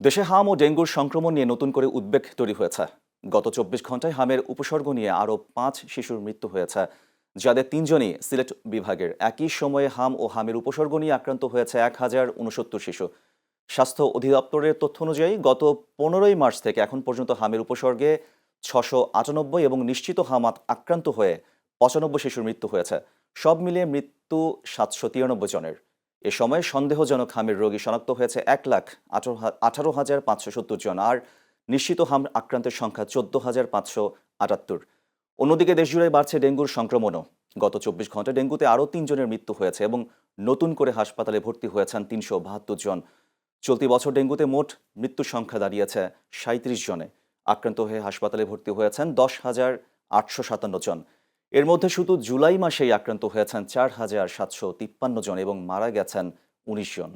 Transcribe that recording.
দেশে হাম ও ডেঙ্গুর সংক্রমণ নিয়ে নতুন করে উদ্বেগ তৈরি হয়েছে। গত ২৪ ঘন্টায় হামের উপসর্গ নিয়ে আরও ৫ শিশুর মৃত্যু হয়েছে, যাদের ৩জনই সিলেট বিভাগের। একই সময়ে হাম ও হামের উপসর্গ নিয়ে আক্রান্ত হয়েছে ১,০৬৯ শিশু। স্বাস্থ্য অধিদপ্তরের তথ্য অনুযায়ী গত ১৫ই মার্চ থেকে এখন পর্যন্ত হামের উপসর্গে ৬৯৮ এবং নিশ্চিত হাম আক্রান্ত হয়ে ৯৫ শিশুর মৃত্যু হয়েছে। সব মিলিয়ে মৃত্যু ৭৯৩ জনের। এ সময় সন্দেহজনক হামের রোগী শনাক্ত হয়েছে ১,১৮,৫৭০ জন, আর নিশ্চিত হাম আক্রান্তের সংখ্যা ১৪,৫৭৮। অন্যদিকে দেশজুড়ে বাড়ছে ডেঙ্গুর সংক্রমণও। গত ২৪ ঘন্টায় ডেঙ্গুতে আরও ৩জনের মৃত্যু হয়েছে এবং নতুন করে হাসপাতালে ভর্তি হয়েছেন ৩৭২ জন। চলতি বছর ডেঙ্গুতে মোট মৃত্যুর সংখ্যা দাঁড়িয়েছে ৩৭ জনে। আক্রান্ত হয়ে হাসপাতালে ভর্তি হয়েছেন ১০,৮৫৭ জন। এর মধ্যে শুধু জুলাই মাসেই আক্রান্ত হয়েছেন ৪,৭৫৩ জন এবং মারা গেছেন ১৯ জন।